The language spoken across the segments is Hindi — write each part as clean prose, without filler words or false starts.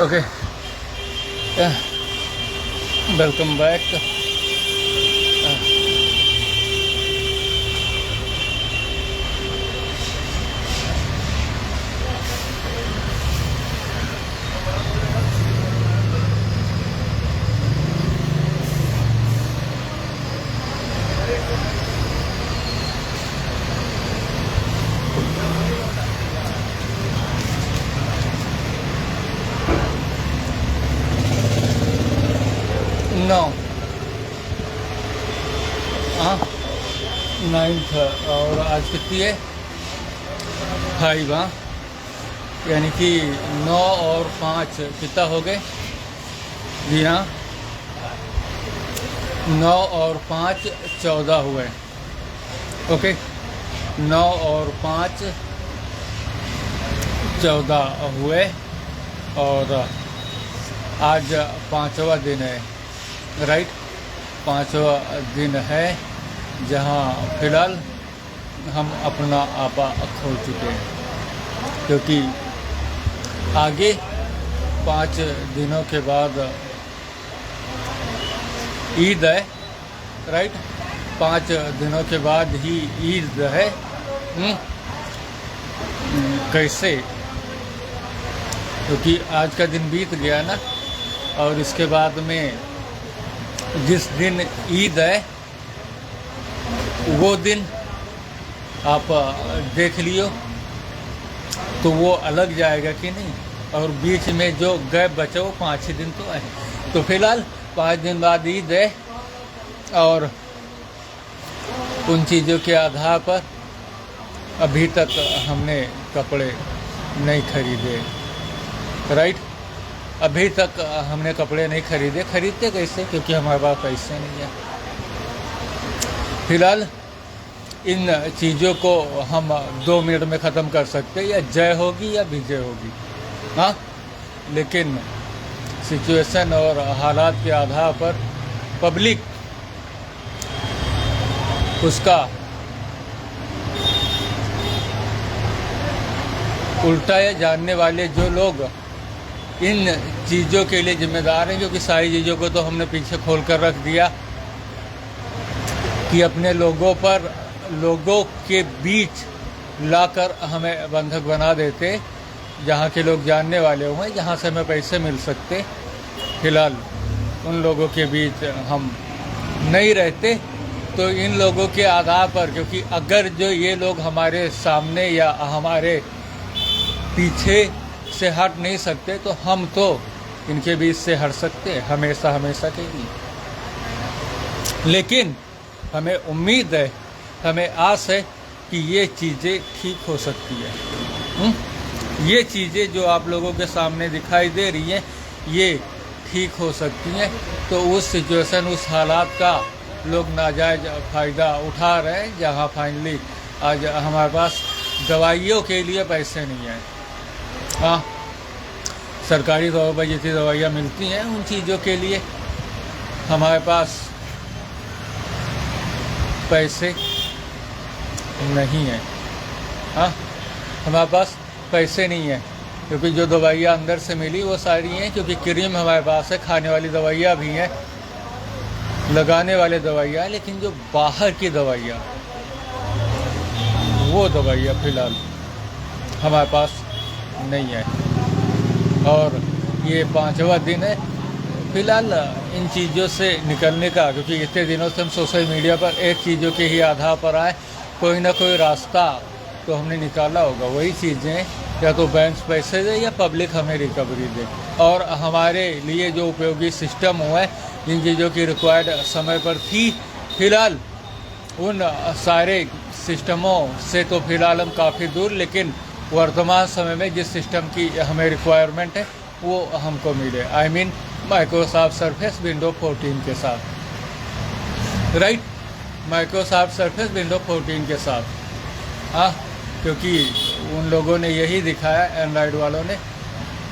Okay, yeah, welcome back. No, हाँ 9th और आज कितनी है 5, हाँ, यानी कि 9 और 5 कितना हो गए जी? हाँ, 9 और 5 14 हुए। ओके, 9 और 5 14 हुए और आज 5वां दिन है, राइट। 5वां दिन है जहाँ फिलहाल हम अपना आपा खो चुके हैं, क्योंकि आगे 5 दिनों के बाद ईद है, राइट। 5 दिनों के बाद ही ईद है। कैसे? क्योंकि आज का दिन बीत गया ना, और इसके बाद में जिस दिन ईद है वो दिन आप देख लियो तो वो अलग जाएगा कि नहीं। और बीच में जो गैप बचा वो 5 ही दिन तो है। तो फिलहाल 5 दिन बाद ईद है और उन चीज़ों के आधार पर अभी तक हमने कपड़े नहीं खरीदे, राइट। अभी तक हमने कपड़े नहीं खरीदे। खरीदते कैसे? क्योंकि हमारे पास पैसे नहीं है। फिलहाल इन चीज़ों को हम 2 मिनट में ख़त्म कर सकते, या जय होगी या विजय होगी, हाँ। लेकिन सिचुएशन और हालात के आधार पर पब्लिक उसका उल्टा है। जानने वाले जो लोग इन चीज़ों के लिए जिम्मेदार हैं, क्योंकि सारी चीज़ों को तो हमने पीछे खोल कर रख दिया कि अपने लोगों के बीच लाकर हमें बंधक बना देते, जहाँ के लोग जानने वाले हुए, जहाँ से हमें पैसे मिल सकते। फिलहाल उन लोगों के बीच हम नहीं रहते। तो इन लोगों के आधार पर, क्योंकि अगर जो ये लोग हमारे सामने या हमारे पीछे से हट नहीं सकते, तो हम तो इनके बीच से हट सकते हमेशा हमेशा के लिए। लेकिन हमें उम्मीद है, हमें आस है कि ये चीज़ें ठीक हो सकती है। ये चीज़ें जो आप लोगों के सामने दिखाई दे रही हैं, ये ठीक हो सकती हैं। तो उस सिचुएशन, उस हालात का लोग नाजायज़ फ़ायदा उठा रहे हैं, जहाँ फाइनली आज हमारे पास दवाइयों के लिए पैसे नहीं हैं। हाँ, सरकारी तौर पर जितनी दवाइयाँ मिलती हैं उन चीज़ों के लिए हमारे पास पैसे नहीं हैं। हाँ, हमारे पास पैसे नहीं हैं, क्योंकि जो दवाइयाँ अंदर से मिली वो सारी हैं, क्योंकि क्रीम हमारे पास है, खाने वाली दवाइयाँ भी हैं, लगाने वाले दवाइयाँ, लेकिन जो बाहर की दवाइयाँ, वो दवाइयाँ फ़िलहाल हमारे पास नहीं है। और ये 5वां दिन है फिलहाल इन चीज़ों से निकलने का, क्योंकि इतने दिनों से हम सोशल मीडिया पर एक चीज़ों के ही आधार पर आए, कोई ना कोई रास्ता तो हमने निकाला होगा। वही चीज़ें, या तो बैंक पैसे दे या पब्लिक हमें रिकवरी दे, और हमारे लिए जो उपयोगी सिस्टम हुआ है, जिन चीज़ों की रिक्वायर्ड समय पर थी, फिलहाल उन सारे सिस्टमों से तो फिलहाल हम काफ़ी दूर, लेकिन वर्तमान समय में जिस सिस्टम की हमें रिक्वायरमेंट है वो हमको मिले। I mean Microsoft surface window 14 के साथ, राइट। माइक्रोसॉफ्ट सरफेस विंडो 14 के साथ, हाँ, क्योंकि उन लोगों ने यही दिखाया, एंड्रॉयड वालों ने,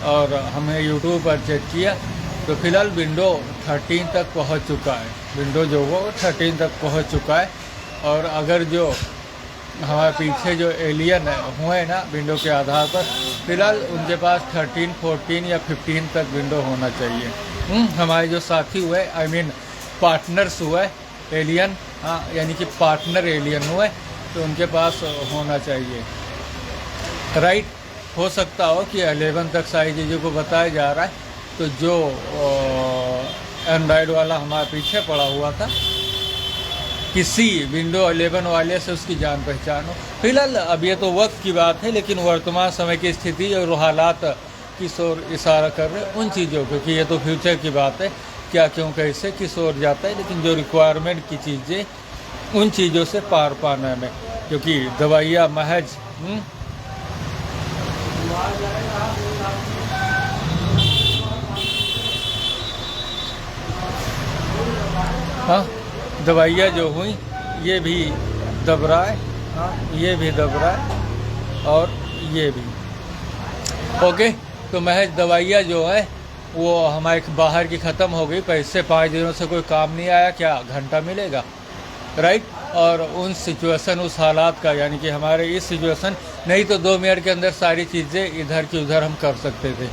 और हमने यूट्यूब पर चेक किया तो फिलहाल विंडो 13 तक पहुंच चुका है। विंडो जो वो 13 तक पहुंच चुका है। और अगर जो हमारे पीछे जो एलियन हुए ना विंडो के आधार पर, फिलहाल उनके पास 13, 14 या 15 तक विंडो होना चाहिए। हमारे जो साथी हुए, आई मीन पार्टनर्स हुए एलियन, हाँ यानी कि पार्टनर एलियन हुए, तो उनके पास होना चाहिए, राइट। हो सकता हो कि 11 तक सारी चीज़ों को बताया जा रहा है, तो जो एंड्रॉयड वाला हमारे पीछे पड़ा हुआ था, किसी विंडो 11 वाले से उसकी जान पहचान हो। फिलहाल अब ये तो वक्त की बात है, लेकिन वर्तमान समय की स्थिति और हालात किस ओर इशारा कर रहे हैं उन चीज़ों, क्योंकि ये तो फ्यूचर की बात है, क्या क्यों कैसे किस ओर जाता है, लेकिन जो रिक्वायरमेंट की चीज़ें उन चीज़ों से पार पाने में, क्योंकि दवाइयाँ महज हाँ दवाइयाँ जो हुई ये भी दब रहा है, हाँ ये भी दब रहा है और ये भी। ओके, तो महज दवाइयाँ जो है वो हमारे बाहर की ख़त्म हो गई, पैसे 5 दिनों से कोई काम नहीं आया, क्या घंटा मिलेगा, राइट। और उन सिचुएशन, उस हालात का, यानी कि हमारे इस सिचुएशन, नहीं तो 2 मिनट के अंदर सारी चीज़ें इधर की उधर हम कर सकते थे,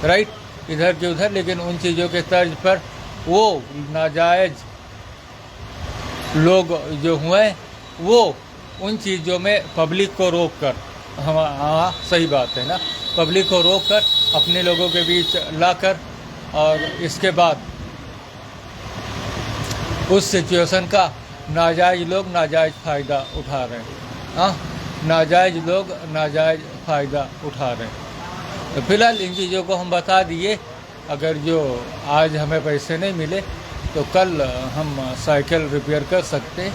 राइट, इधर की उधर, लेकिन उन चीज़ों के तर्ज पर वो नाजायज़ लोग जो हुए वो उन चीज़ों में पब्लिक को रोक कर, हाँ सही बात है ना, पब्लिक को रोक कर अपने लोगों के बीच लाकर, और इसके बाद उस सिचुएशन का नाजायज़ लोग नाजायज़ फ़ायदा उठा रहे हैं, हाँ नाजायज़ लोग नाजायज़ फ़ायदा उठा रहे हैं। तो फिलहाल इन चीज़ों को हम बता दिए, अगर जो आज हमें पैसे नहीं मिले तो कल हम साइकिल रिपेयर कर सकते हैं,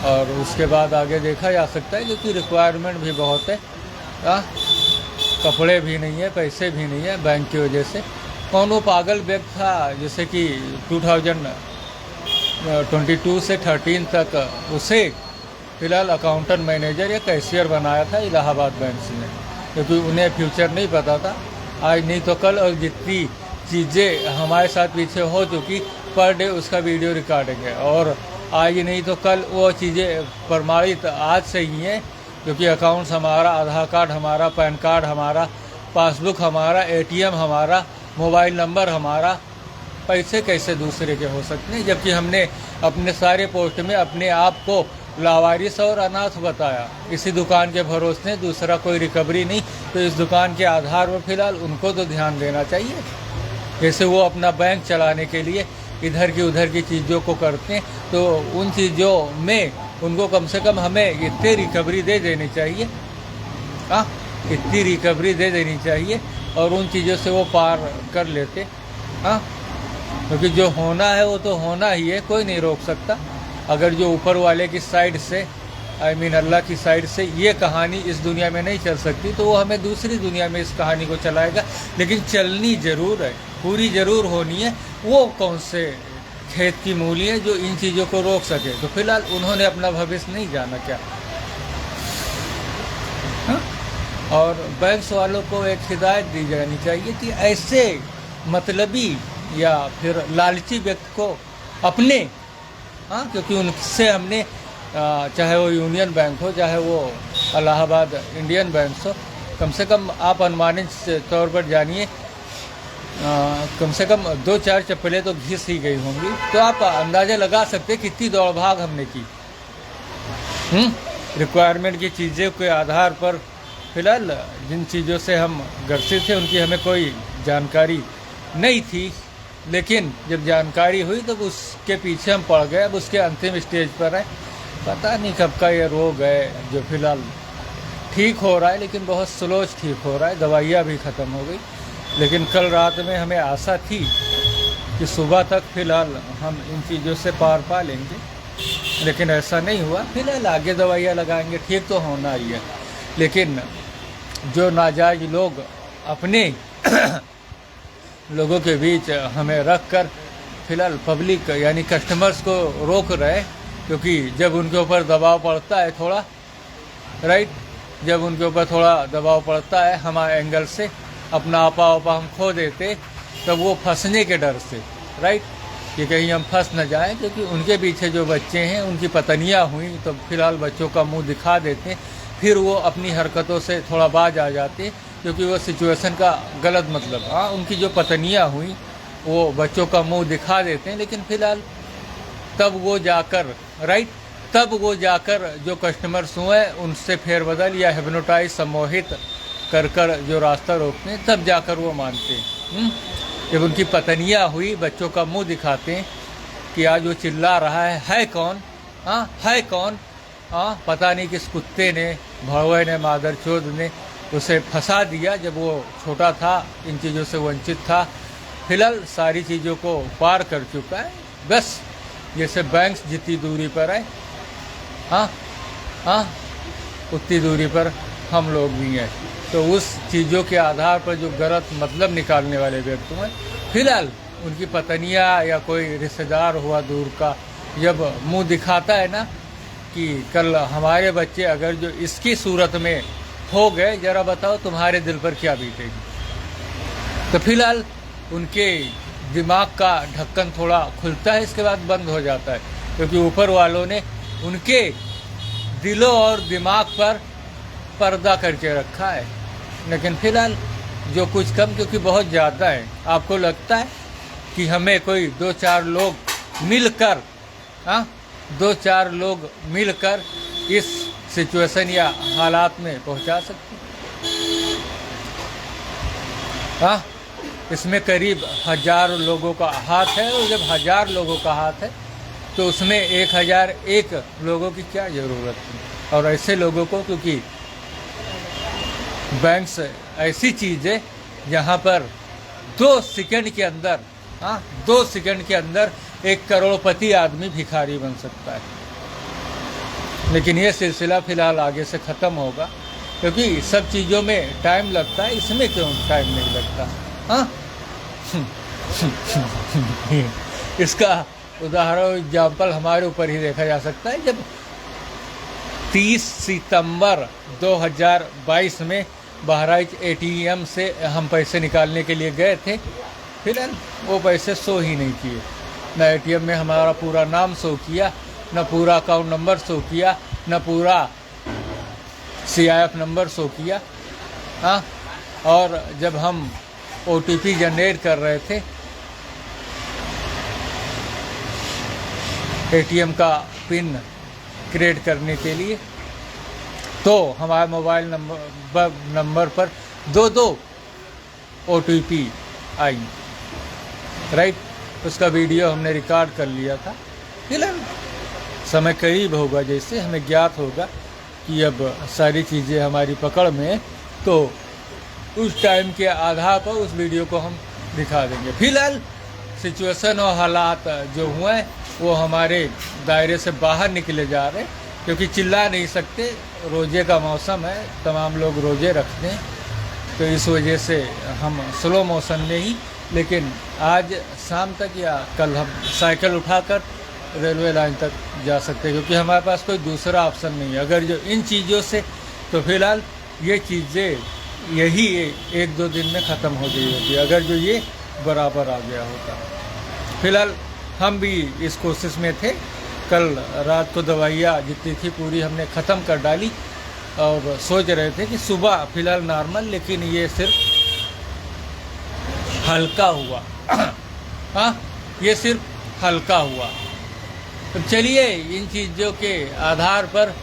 और उसके बाद आगे देखा जा सकता है, क्योंकि रिक्वायरमेंट भी बहुत है, कपड़े भी नहीं है, पैसे भी नहीं है बैंक की वजह से। कौन वो पागल व्यक्ति था जैसे कि 2022 से 13 तक उसे फ़िलहाल अकाउंटेंट मैनेजर या कैशियर बनाया था इलाहाबाद बैंक ने, क्योंकि उन्हें फ्यूचर नहीं पता था। आज नहीं तो कल, और जितनी चीज़ें हमारे साथ पीछे हो चुकी, पर डे उसका वीडियो रिकॉर्डिंग है, और आज नहीं तो कल वो चीज़ें प्रमाणित आज से ही हैं, क्योंकि अकाउंट्स हमारा, आधार कार्ड हमारा, पैन कार्ड हमारा, पासबुक हमारा, ATM हमारा, मोबाइल नंबर हमारा, पैसे कैसे दूसरे के हो सकते हैं, जबकि हमने अपने सारे पोस्ट में अपने आप को लावारिस और अनाथ बताया। इसी दुकान के भरोसे दूसरा कोई रिकवरी नहीं, तो इस दुकान के आधार पर फिलहाल उनको तो ध्यान देना चाहिए। जैसे वो अपना बैंक चलाने के लिए इधर की उधर की चीज़ों को करते हैं, तो उन चीज़ों में उनको कम से कम हमें इतनी रिकवरी दे देनी चाहिए, हाँ इतनी रिकवरी दे देनी चाहिए, और उन चीज़ों से वो पार कर लेते, हाँ क्योंकि जो होना है वो तो होना ही है, कोई नहीं रोक सकता। अगर जो ऊपर वाले की साइड से, आई मीन अल्लाह की साइड से ये कहानी इस दुनिया में नहीं चल सकती, तो वो हमें दूसरी दुनिया में इस कहानी को चलाएगा, लेकिन चलनी ज़रूर है, पूरी ज़रूर होनी है। वो कौन से खेत की मूली है जो इन चीज़ों को रोक सके? तो फिलहाल उन्होंने अपना भविष्य नहीं जाना क्या, हाँ? और बैंक्स वालों को एक हिदायत दी जानी चाहिए कि ऐसे मतलबी या फिर लालची व्यक्ति को अपने, हाँ क्योंकि उनसे हमने, चाहे वो यूनियन बैंक हो, चाहे वो इलाहाबाद इंडियन बैंक हो, कम से कम आप अनुमानित तौर पर जानिए, कम से कम 2-4 चप्पलें तो घिस ही गई होंगी, तो आप अंदाज़ा लगा सकते कितनी दौड़ भाग हमने की रिक्वायरमेंट की चीज़ों के आधार पर। फिलहाल जिन चीज़ों से हम ग्रसित थे उनकी हमें कोई जानकारी नहीं थी, लेकिन जब जानकारी हुई तब उसके पीछे हम पड़ गए। अब उसके अंतिम स्टेज पर है, पता नहीं कब का ये रोग है जो फिलहाल ठीक हो रहा है, लेकिन बहुत स्लो ठीक हो रहा है, दवाइयाँ भी ख़त्म हो गई। लेकिन कल रात में हमें आशा थी कि सुबह तक फिलहाल हम इन चीज़ों से पार पा लेंगे, लेकिन ऐसा नहीं हुआ। फिलहाल आगे दवाइयाँ लगाएंगे, ठीक तो होना ही है, लेकिन जो नाजायज़ लोग अपने लोगों के बीच हमें रख कर फिलहाल पब्लिक यानी कस्टमर्स को रोक रहे, क्योंकि जब उनके ऊपर दबाव पड़ता है थोड़ा, राइट, जब उनके ऊपर थोड़ा दबाव पड़ता है हमारे एंगल से, अपना आपा हम खो देते, तब वो फंसने के डर से, राइट, कि कहीं हम फंस न जाएं, क्योंकि उनके पीछे जो बच्चे हैं उनकी पत्नियां हुई तो फिलहाल बच्चों का मुंह दिखा देते हैं, फिर वो अपनी हरकतों से थोड़ा बाज आ जाते हैं, क्योंकि वो सिचुएशन का गलत मतलब। हाँ, उनकी जो पत्नियां हुई वो बच्चों का मुंह दिखा देते हैं, लेकिन फिलहाल तब वो जाकर जो कस्टमर्स हुए उनसे फेरबदल या हिप्नोटाइज सम्मोहित कर कर जो रास्ता रोकते हैं, तब जाकर वो मानते हैं। जब उनकी पत्नियां हुई बच्चों का मुंह दिखाते हैं कि आज वो चिल्ला रहा है कौन, हाँ है कौन, हाँ पता नहीं किस कुत्ते ने, भड़वे ने, मादरचोद ने उसे फंसा दिया जब वो छोटा था, इन चीज़ों से वंचित था। फिलहाल सारी चीज़ों को पार कर चुका है, बस जैसे बैंक्स जितनी दूरी पर है, हाँ उतनी दूरी पर हम लोग भी हैं। तो उस चीज़ों के आधार पर जो गलत मतलब निकालने वाले व्यक्ति हैं, फिलहाल उनकी पत्नियां या कोई रिश्तेदार हुआ दूर का जब मुंह दिखाता है ना कि कल हमारे बच्चे अगर जो इसकी सूरत में हो गए, जरा बताओ तुम्हारे दिल पर क्या बीतेगी। तो फिलहाल उनके दिमाग का ढक्कन थोड़ा खुलता है, इसके बाद बंद हो जाता है, क्योंकि ऊपर वालों ने उनके दिलों और दिमाग पर पर्दा करके रखा है। लेकिन फिलहाल जो कुछ कम, क्योंकि बहुत ज़्यादा है। आपको लगता है कि हमें कोई 2-4 लोग मिलकर, इस सिचुएशन या हालात में पहुंचा सकते हैं? इसमें करीब 1000 लोगों का हाथ है, और जब 1000 लोगों का हाथ है तो उसमें 1001 लोगों की क्या ज़रूरत है। और ऐसे लोगों को, क्योंकि बैंक्स ऐसी चीज़ है जहाँ पर 2 सेकंड के अंदर 2 सेकंड के अंदर 1 करोड़पति आदमी भिखारी बन सकता है। लेकिन ये सिलसिला फिलहाल आगे से ख़त्म होगा, क्योंकि सब चीज़ों में टाइम लगता है, इसमें क्यों टाइम नहीं लगता। इसका उदाहरण एग्जाम्पल हमारे ऊपर ही देखा जा सकता है। जब 30 सितंबर 2022 में बहराइच ATM से हम पैसे निकालने के लिए गए थे, फिलहाल वो पैसे शो ही नहीं किए। न ATM में हमारा पूरा नाम शो किया, न पूरा अकाउंट नंबर शो किया, न पूरा CIF नंबर शो किया। और जब हम OTP जनरेट कर रहे थे ATM का पिन क्रिएट करने के लिए, तो हमारे मोबाइल नंबर पर 2 OTP आई, राइट। उसका वीडियो हमने रिकॉर्ड कर लिया था। फिलहाल समय करीब होगा, जैसे हमें ज्ञात होगा कि अब सारी चीज़ें हमारी पकड़ में, तो उस टाइम के आधार पर उस वीडियो को हम दिखा देंगे। फिलहाल सिचुएशन और हालात जो हुए वो हमारे दायरे से बाहर निकले जा रहे हैं, क्योंकि चिल्ला नहीं सकते, रोज़े का मौसम है, तमाम लोग रोज़े रखते हैं, तो इस वजह से हम स्लो मोशन में ही, लेकिन आज शाम तक या कल हम साइकिल उठाकर रेलवे लाइन तक जा सकते हैं, क्योंकि हमारे पास कोई दूसरा ऑप्शन नहीं है। अगर जो इन चीज़ों से, तो फिलहाल ये चीज़ें यही 1-2 दिन में ख़त्म हो गई होती, अगर जो ये बराबर आ गया होता। फिलहाल हम भी इस कोशिश में थे। कल रात को दवाइयाँ जितनी थी पूरी हमने ख़त्म कर डाली, और सोच रहे थे कि सुबह फिलहाल नॉर्मल, लेकिन ये सिर्फ हल्का हुआ। ये सिर्फ हल्का हुआ। तो चलिए, इन चीज़ों के आधार पर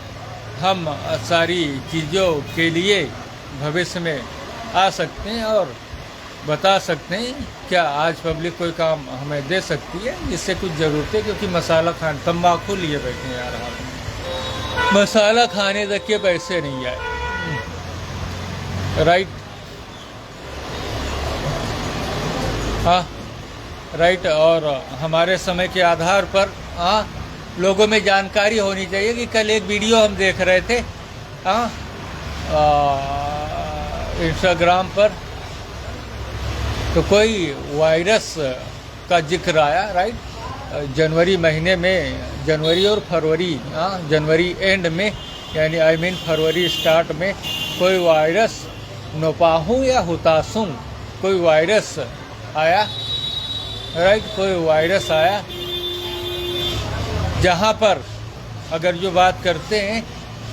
हम सारी चीज़ों के लिए भविष्य में आ सकते हैं और बता सकते हैं क्या आज पब्लिक कोई काम हमें दे सकती है जिससे कुछ ज़रूरत है। क्योंकि मसाला खाने, तम्बाकू लिए बैठे हैं यार, हाथ मसाला खाने तक के पैसे नहीं आए, राइट। राइट। और हमारे समय के आधार पर लोगों में जानकारी होनी चाहिए कि कल एक वीडियो हम देख रहे थे इंस्टाग्राम पर, तो कोई वायरस का जिक्र आया, राइट। जनवरी महीने में, जनवरी और फरवरी, जनवरी एंड में, यानी फरवरी स्टार्ट में कोई वायरस, नोपाहू या हुतासुंग कोई वायरस आया, राइट, कोई वायरस आया जहाँ पर अगर जो बात करते हैं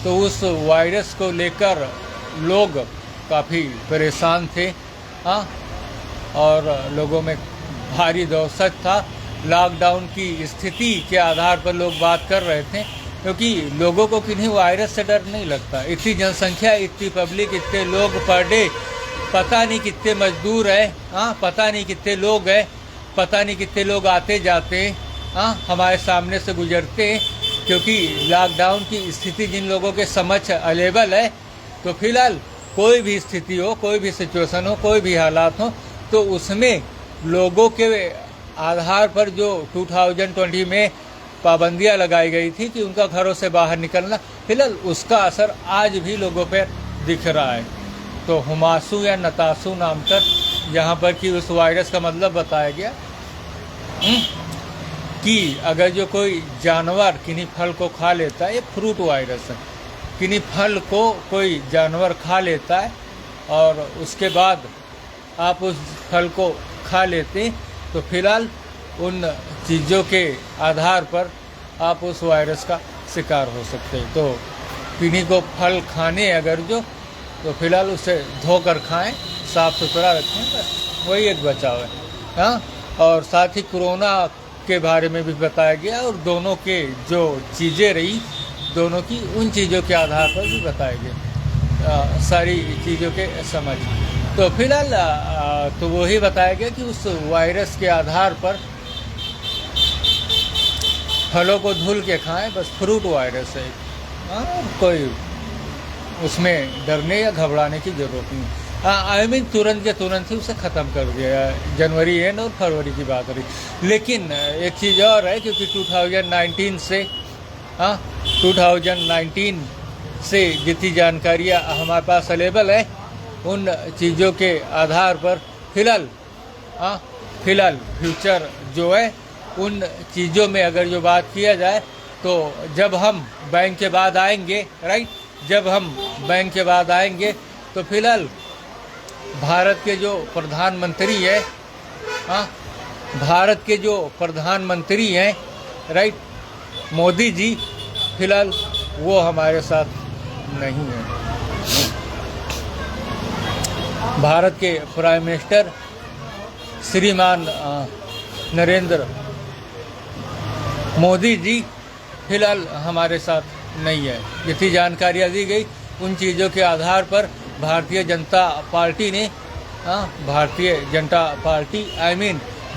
तो उस वायरस को लेकर लोग काफ़ी परेशान थे। हाँ, और लोगों में भारी दहशत था। लॉकडाउन की स्थिति के आधार पर लोग बात कर रहे थे, क्योंकि लोगों को किन्हीं वायरस से डर नहीं लगता। इतनी जनसंख्या, इतनी पब्लिक, इतने लोग पर डे, पता नहीं कितने मजदूर है, हाँ, पता नहीं कितने लोग हैं, पता नहीं कितने लोग आते जाते हैं, हाँ, हमारे सामने से गुजरते हैं। क्योंकि लॉकडाउन की स्थिति जिन लोगों के समक्ष अवेलेबल है, तो फिलहाल कोई भी स्थिति हो, कोई भी सिचुएशन हो, कोई भी हालात हो, तो उसमें लोगों के आधार पर जो 2020 में पाबंदियां लगाई गई थी कि उनका घरों से बाहर निकलना, फिलहाल उसका असर आज भी लोगों पर दिख रहा है। तो हुमासू या नतासू नाम तक यहाँ पर कि उस वायरस का मतलब बताया गया कि अगर जो कोई जानवर किन्हीं फल को खा लेता है, ये फ्रूट वायरस है, किन्हीं फल को कोई जानवर खा लेता है और उसके बाद आप उस फल को खा लेते हैं, तो फिलहाल उन चीज़ों के आधार पर आप उस वायरस का शिकार हो सकते हैं। तो किन्हीं को फल खाने अगर जो, तो फिलहाल उसे धोकर खाएं, साफ़ सुथरा रखें, बस वही एक बचाव है। हाँ, और साथ ही कोरोना के बारे में भी बताया गया और दोनों के जो चीज़ें रही, दोनों की उन चीज़ों के आधार पर भी बताया गया, सारी चीज़ों के समझ। तो फिलहाल तो वही बताया गया कि उस वायरस के आधार पर फलों को धुल के खाएं, बस फ्रूट वायरस है। कोई उसमें डरने या घबराने की ज़रूरत नहीं। आई मीन तुरंत के तुरंत ही उसे ख़त्म कर दिया। जनवरी एंड और फरवरी की बात रही। लेकिन एक चीज़ और है, क्योंकि 2019 से 2019 से जितनी जानकारियाँ हमारे पास अवेलेबल है, उन चीज़ों के आधार पर फिलहाल फ्यूचर जो है, उन चीज़ों में अगर जो बात किया जाए, तो जब हम बैंक के बाद आएंगे, राइट, जब हम बैंक के बाद आएंगे, तो फिलहाल भारत के जो प्रधानमंत्री है, भारत के जो प्रधानमंत्री हैं, राइट, मोदी जी, फिलहाल वो हमारे साथ नहीं है। भारत के प्राइम मिनिस्टर श्रीमान नरेंद्र मोदी जी फिलहाल हमारे साथ नहीं है। जितनी जानकारियाँ दी गई, उन चीज़ों के आधार पर भारतीय जनता पार्टी ने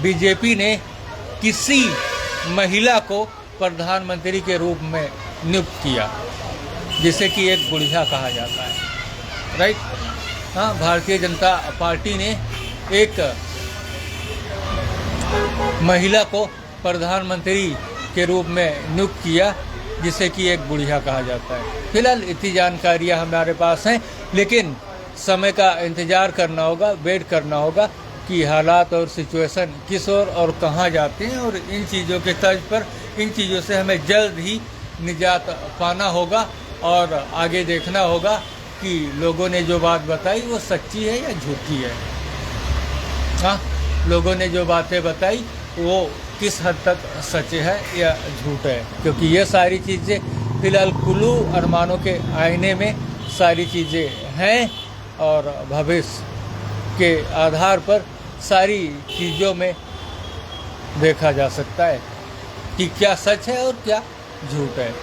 बीजेपी ने किसी महिला को प्रधानमंत्री के रूप में नियुक्त किया, जिसे कि एक बुढ़िया कहा जाता है, राइट। भारतीय जनता पार्टी ने एक महिला को प्रधानमंत्री के रूप में नियुक्त किया, जिसे कि एक बुढ़िया कहा जाता है। फिलहाल इतनी जानकारियाँ हमारे पास हैं, लेकिन समय का इंतज़ार करना होगा, वेट करना होगा कि हालात और सिचुएशन किस ओर और कहाँ जाते हैं, और इन चीज़ों के तर्ज पर इन चीज़ों से हमें जल्द ही निजात पाना होगा और आगे देखना होगा कि लोगों ने जो बात बताई वो सच्ची है या झूठी है। लोगों ने जो बातें बताई वो किस हद तक सच है या झूठ है, क्योंकि ये सारी चीज़ें फिलहाल कुल्लू अरमानों के आईने में सारी चीज़ें हैं, और भविष्य के आधार पर सारी चीज़ों में देखा जा सकता है कि क्या सच है और क्या झूठ है।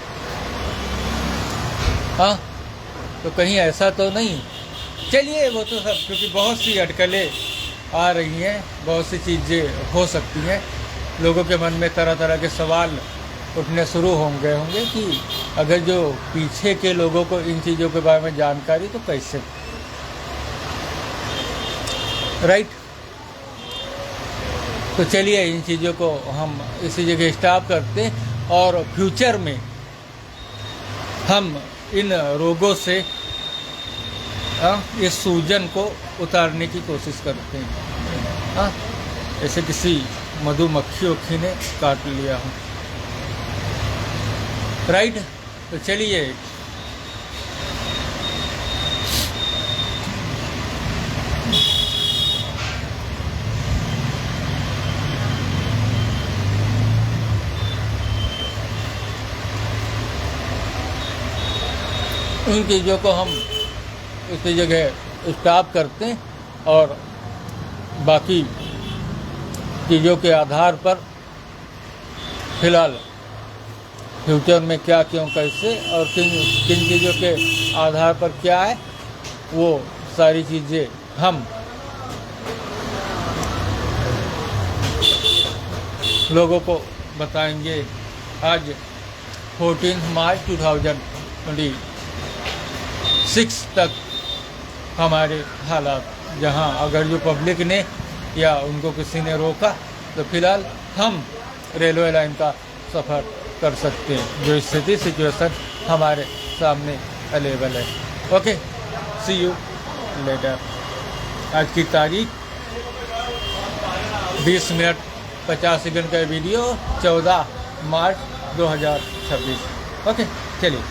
तो कहीं ऐसा तो नहीं। चलिए, वो तो सब, क्योंकि बहुत सी अटकलें आ रही हैं, बहुत सी चीज़ें हो सकती हैं, लोगों के मन में तरह तरह के सवाल उठने शुरू होंगे कि अगर जो पीछे के लोगों को इन चीज़ों के बारे में जानकारी, तो कैसे, राइट। तो चलिए, इन चीज़ों को हम इसी जगह स्टॉप करते हैं और फ्यूचर में हम इन रोगों से इस सूजन को उतारने की कोशिश करते हैं। जैसे किसी मधुमक्खी ने काट लिया हो, राइट। तो चलिए, उन चीज़ों को हम इसी जगह स्टॉप करते हैं और बाकी चीज़ों के आधार पर फ़िलहाल फ्यूचर में क्या क्यों कैसे और किन किन चीज़ों के आधार पर क्या है वो सारी चीज़ें हम लोगों को बताएंगे। आज 14 मार्च 2026 तक हमारे हालात, जहां अगर जो पब्लिक ने या उनको किसी ने रोका तो फिलहाल हम रेलवे लाइन का सफ़र कर सकते हैं, जो स्थिति सिचुएशन हमारे सामने अवेलेबल है। Okay, see you later. आज की तारीख 20 मिनट 50 सेकंड का वीडियो 14 मार्च 2026। ओके, चलिए।